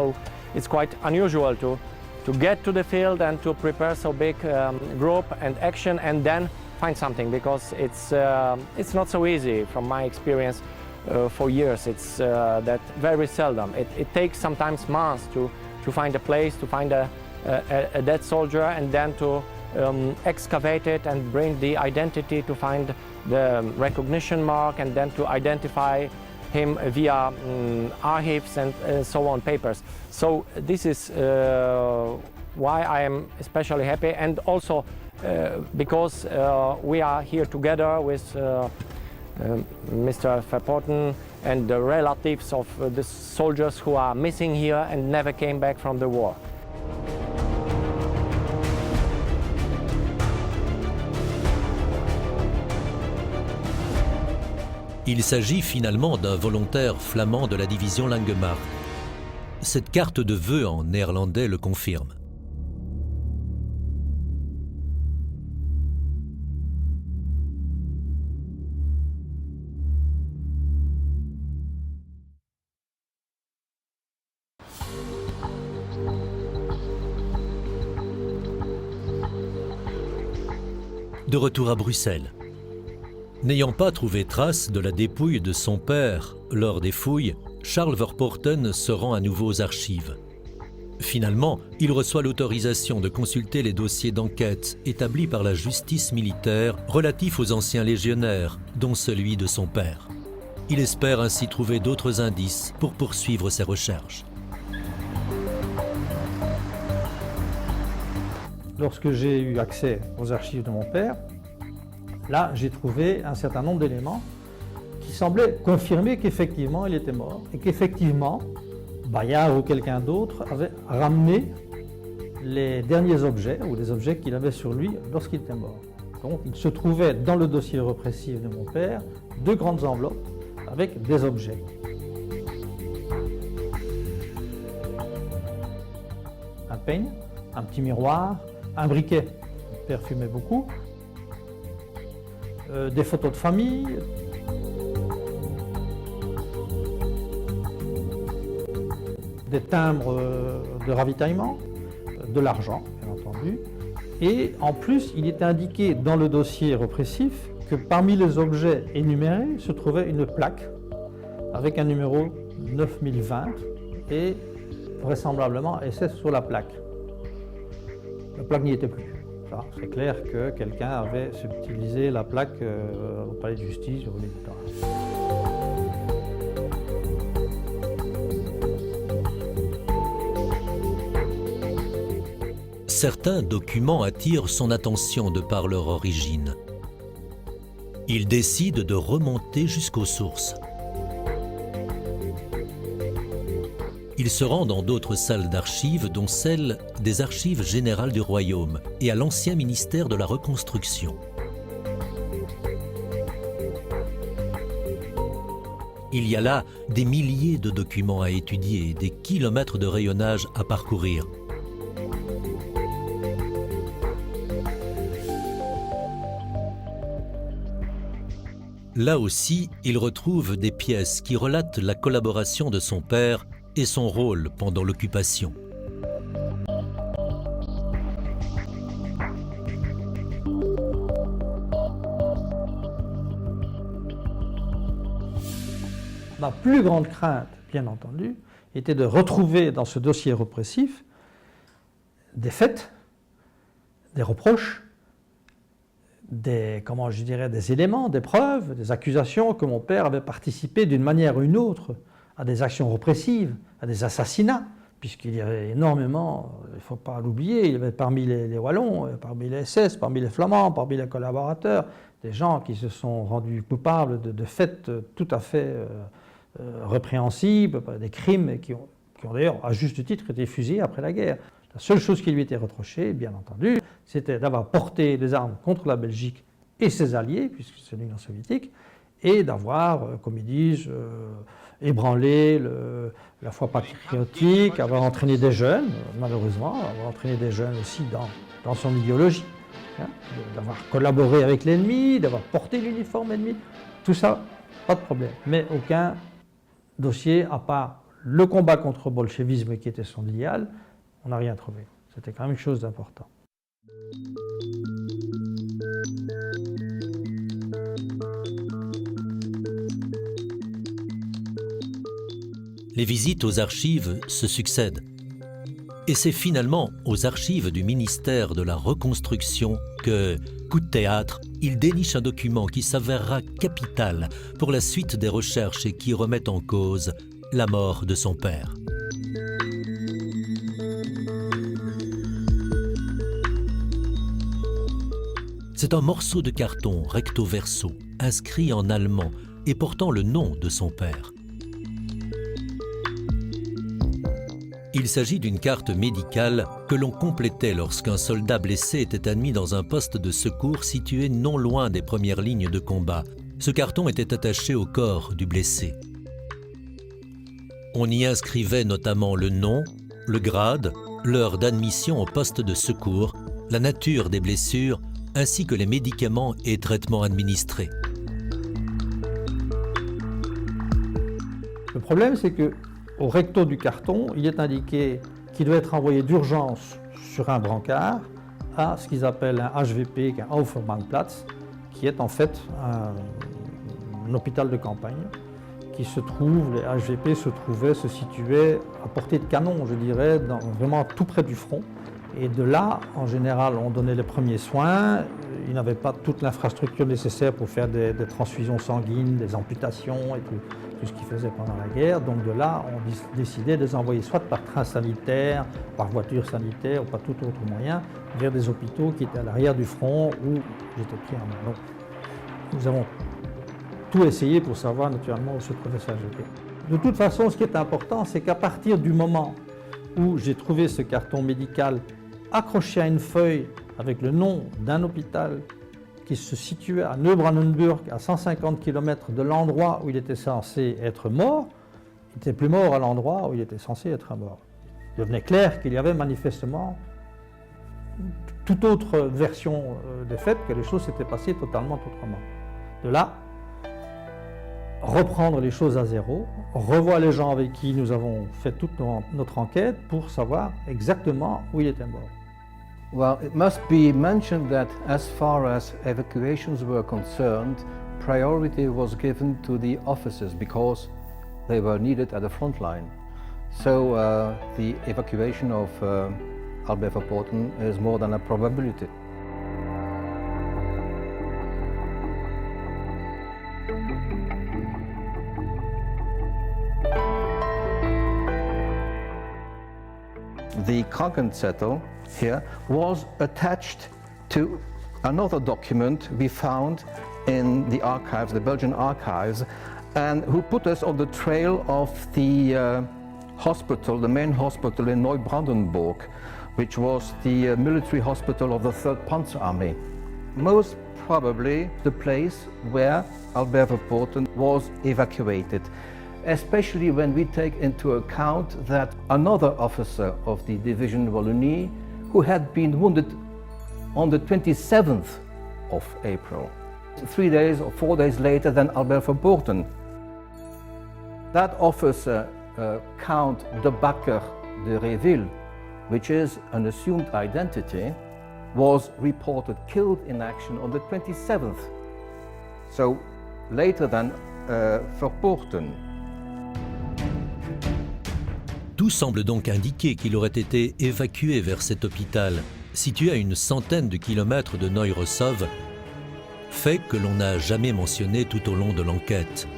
quite unusual to get to the field and to prepare so big group and action and then find something, because it's not so easy. From my experience for years, it's that very seldom. It takes sometimes months to find a place, to find a dead soldier, and then to excavate it and bring the identity, to find the recognition mark, and then to identify him via archives and so on, papers. So this is why I am especially happy, and also because we are here together with Mr. Verpoorten and the relatives of the soldiers who are missing here and never came back from the war. Il s'agit finalement d'un volontaire flamand de la division Langemarck. Cette carte de vœux en néerlandais le confirme. De retour à Bruxelles. N'ayant pas trouvé trace de la dépouille de son père lors des fouilles, Charles Verpoorten se rend à nouveau aux archives. Finalement, il reçoit l'autorisation de consulter les dossiers d'enquête établis par la justice militaire relatifs aux anciens légionnaires, dont celui de son père. Il espère ainsi trouver d'autres indices pour poursuivre ses recherches. Lorsque j'ai eu accès aux archives de mon père, là j'ai trouvé un certain nombre d'éléments qui semblaient confirmer qu'effectivement il était mort et qu'effectivement Bayard ou quelqu'un d'autre avait ramené les derniers objets ou les objets qu'il avait sur lui lorsqu'il était mort. Donc il se trouvait dans le dossier répressif de mon père 2 grandes enveloppes avec des objets. Un peigne, un petit miroir, un briquet, mon père fumait beaucoup, des photos de famille, des timbres de ravitaillement, de l'argent, bien entendu. Et en plus, il était indiqué dans le dossier répressif que parmi les objets énumérés se trouvait une plaque avec un numéro 9020 et vraisemblablement SS sur la plaque. La plaque n'y était plus. C'est clair que quelqu'un avait subtilisé la plaque au palais de justice au militaire. Certains documents attirent son attention de par leur origine. Il décide de remonter jusqu'aux sources. Il se rend dans d'autres salles d'archives, dont celle des Archives générales du Royaume et à l'ancien ministère de la Reconstruction. Il y a là des milliers de documents à étudier, des kilomètres de rayonnage à parcourir. Là aussi, il retrouve des pièces qui relatent la collaboration de son père et son rôle pendant l'occupation. Ma plus grande crainte, bien entendu, était de retrouver dans ce dossier répressif des faits, des reproches, des éléments, des preuves, des accusations que mon père avait participé d'une manière ou d'une autre à des actions répressives, à des assassinats, puisqu'il y avait énormément, il ne faut pas l'oublier, il y avait parmi les Wallons, parmi les SS, parmi les Flamands, parmi les collaborateurs, des gens qui se sont rendus coupables de faits tout à fait répréhensibles, des crimes qui ont d'ailleurs, à juste titre, été fusillés après la guerre. La seule chose qui lui était reprochée, bien entendu, c'était d'avoir porté des armes contre la Belgique et ses alliés, puisque c'est l'Union soviétique, et d'avoir, comme ils disent, ébranlé la foi patriotique, avoir entraîné des jeunes, malheureusement, avoir entraîné des jeunes aussi dans son idéologie, hein, d'avoir collaboré avec l'ennemi, d'avoir porté l'uniforme ennemi, tout ça, pas de problème. Mais aucun dossier, à part le combat contre le bolchevisme qui était son idéal, on n'a rien trouvé. C'était quand même une chose d'important. Les visites aux archives se succèdent. Et c'est finalement aux archives du ministère de la Reconstruction que, coup de théâtre, il déniche un document qui s'avérera capital pour la suite des recherches et qui remet en cause la mort de son père. C'est un morceau de carton recto verso, inscrit en allemand et portant le nom de son père. Il s'agit d'une carte médicale que l'on complétait lorsqu'un soldat blessé était admis dans un poste de secours situé non loin des premières lignes de combat. Ce carton était attaché au corps du blessé. On y inscrivait notamment le nom, le grade, l'heure d'admission au poste de secours, la nature des blessures, ainsi que les médicaments et traitements administrés. Le problème, c'est que au recto du carton, il est indiqué qu'il doit être envoyé d'urgence sur un brancard à ce qu'ils appellent un HVP, un Aufwärmplatz, qui est en fait un hôpital de campagne qui se trouve, les HVP se situaient à portée de canon, je dirais, vraiment tout près du front. Et de là, en général, on donnait les premiers soins. Ils n'avaient pas toute l'infrastructure nécessaire pour faire des transfusions sanguines, des amputations et tout. tout ce qu'ils faisaient pendant la guerre. Donc de là, on décidait de les envoyer soit par train sanitaire, par voiture sanitaire ou par tout autre moyen vers des hôpitaux qui étaient à l'arrière du front où j'étais pris en main. Donc, nous avons tout essayé pour savoir naturellement où ce professeur j'étais. De toute façon, ce qui est important, c'est qu'à partir du moment où j'ai trouvé ce carton médical accroché à une feuille avec le nom d'un hôpital qui se situait à Neubrandenburg, à 150 km de l'endroit où il était censé être mort, il n'était plus mort à l'endroit où il était censé être mort. Il devenait clair qu'il y avait manifestement toute autre version des faits, que les choses s'étaient passées totalement autrement. De là, reprendre les choses à zéro, revoir les gens avec qui nous avons fait toute notre enquête pour savoir exactement où il était mort. Well, it must be mentioned that as far as evacuations were concerned, priority was given to the officers because they were needed at the front line. So the evacuation of Albert Verpoorten is more than a probability. The Krankenzettel here was attached to another document we found in the archives, the Belgian archives, and who put us on the trail of the hospital, the main hospital in Neubrandenburg, which was the military hospital of the 3rd Panzer Army. Most probably the place where Albert Verpoorten was evacuated, especially when we take into account that another officer of the Division Wallonie, who had been wounded on the 27th of April, 3 days or 4 days later than Albert Verpoorten. That officer, Count de Bakker de Réville, which is an assumed identity, was reported killed in action on the 27th, so later than Verpoorten. Tout semble donc indiquer qu'il aurait été évacué vers cet hôpital, situé à une centaine de kilomètres de Neurosov, fait que l'on n'a jamais mentionné tout au long de l'enquête.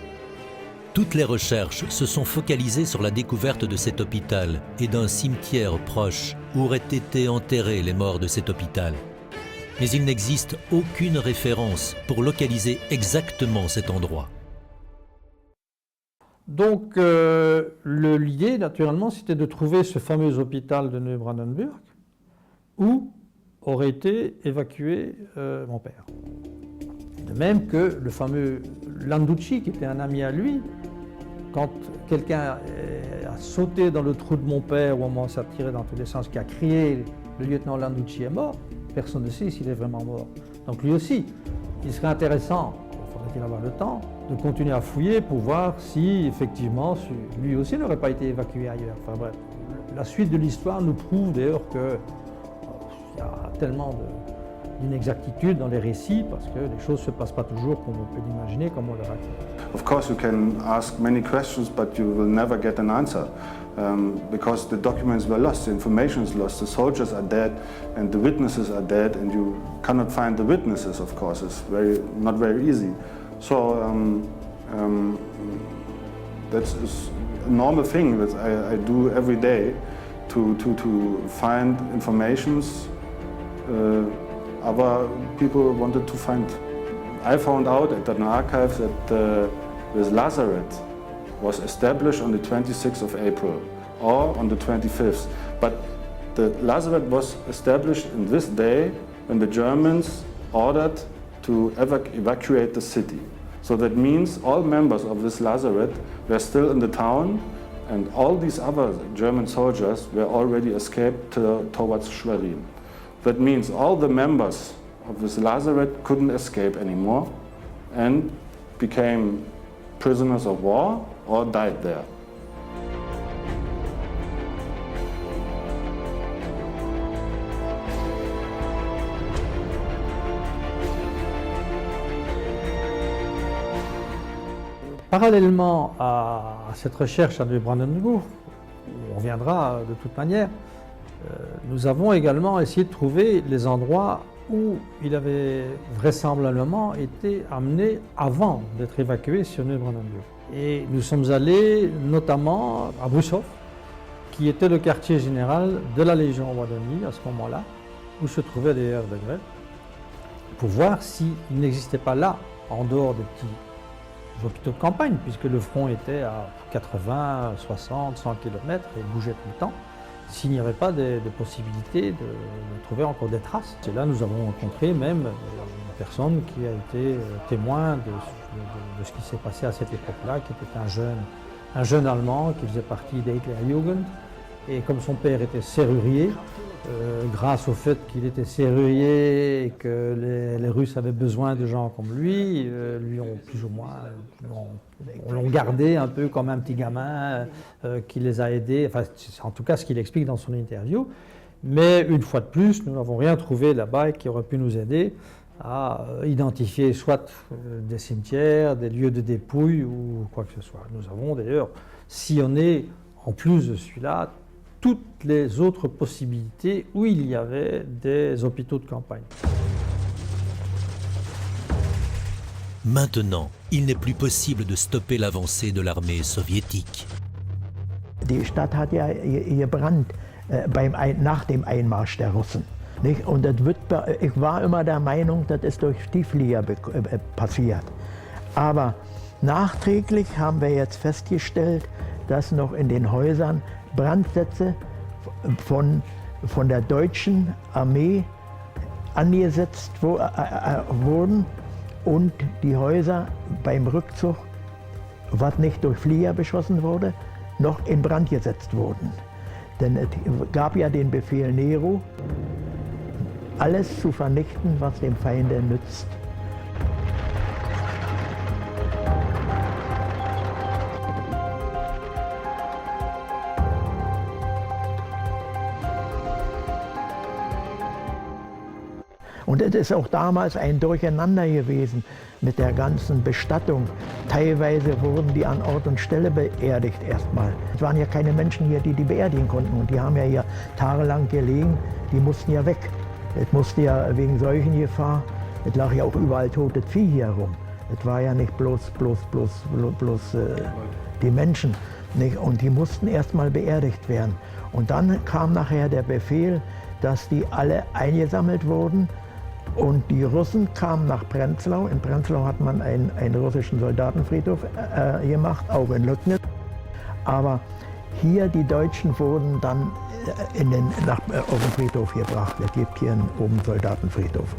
Toutes les recherches se sont focalisées sur la découverte de cet hôpital et d'un cimetière proche où auraient été enterrés les morts de cet hôpital. Mais il n'existe aucune référence pour localiser exactement cet endroit. Donc l'idée, naturellement, c'était de trouver ce fameux hôpital de Neubrandenburg où aurait été évacué mon père. De même que le fameux Landucci, qui était un ami à lui, quand quelqu'un a sauté dans le trou de mon père, où on s'est tiré dans tous les sens, qui a crié « le lieutenant Landucci est mort », personne ne sait s'il est vraiment mort. Donc lui aussi, il serait intéressant, faudrait-il avoir le temps, de continuer à fouiller pour voir si effectivement lui aussi n'aurait pas été évacué ailleurs. Enfin bref, la suite de l'histoire nous prouve d'ailleurs qu'il y a tellement d'inexactitude dans les récits parce que les choses ne se passent pas toujours comme on peut l'imaginer, comme on le raconte. Of course you can ask many questions but you will never get an answer because the documents were lost, the information is lost, the soldiers are dead and the witnesses are dead and you cannot find the witnesses, of course. It's not very easy. So that's a normal thing that I do every day to find informations other people wanted to find. I found out at an archive that this lazaret was established on the 26th of April or on the 25th. But the lazaret was established in this day when the Germans ordered to evacuate the city. So that means all members of this lazaret were still in the town and all these other German soldiers were already escaped towards Schwerin. That means all the members of this lazaret couldn't escape anymore and became prisoners of war or died there. Parallèlement à cette recherche à Neubrandenburg, on reviendra de toute manière, nous avons également essayé de trouver les endroits où il avait vraisemblablement été amené avant d'être évacué sur Neubrandenburg. Et nous sommes allés notamment à Brushof, qui était le quartier général de la Légion en Wallonie à ce moment-là, où se trouvaient les Heures de Grève, pour voir s'il n'existait pas là, en dehors des petits hôpitaux de campagne, puisque le front était à 80, 60, 100 km et bougeait tout le temps, s'il n'y avait pas de possibilité de trouver encore des traces. Et là, nous avons rencontré même une personne qui a été témoin de ce qui s'est passé à cette époque-là, qui était un jeune Allemand qui faisait partie des Hitlerjugend. Et comme son père était serrurier, grâce au fait qu'il était serrurier et que les Russes avaient besoin de gens comme lui ont plus ou moins l'ont gardé un peu comme un petit gamin qui les a aidés. Enfin, c'est en tout cas ce qu'il explique dans son interview. Mais une fois de plus, nous n'avons rien trouvé là-bas qui aurait pu nous aider à identifier soit des cimetières, des lieux de dépouille ou quoi que ce soit. Nous avons d'ailleurs sillonné, en plus de celui-là, toutes les autres possibilités où il y avait des hôpitaux de campagne. Maintenant, il n'est plus possible de stopper l'avancée de l'armée soviétique. Die Stadt hat ja gebrannt nach dem Einmarsch der Russen. Nicht? Und ich war immer der Meinung, das ist durch Stieflieger passiert. Aber nachträglich haben wir jetzt festgestellt, dass noch in den Häusern Brandsätze von der deutschen Armee angesetzt wurden und die Häuser beim Rückzug, was nicht durch Flieger beschossen wurde, noch in Brand gesetzt wurden. Denn es gab ja den Befehl Nero, alles zu vernichten, was dem Feinde nützt. Und es ist auch damals ein Durcheinander gewesen mit der ganzen Bestattung. Teilweise wurden die an Ort und Stelle beerdigt erstmal. Es waren ja keine Menschen hier, die beerdigen konnten. Und die haben ja hier tagelang gelegen, die mussten ja weg. Es musste ja wegen Seuchengefahr, es lag ja auch überall totes Vieh hier herum. Es war ja nicht bloß die Menschen. Nicht? Und die mussten erstmal beerdigt werden. Und dann kam nachher der Befehl, dass die alle eingesammelt wurden. Und die Russen kamen nach Prenzlau. In Prenzlau hat man einen russischen Soldatenfriedhof gemacht, auch in Lüttnitz. Aber hier, die Deutschen wurden dann auf den Friedhof gebracht. Es gibt hier oben einen Soldatenfriedhof.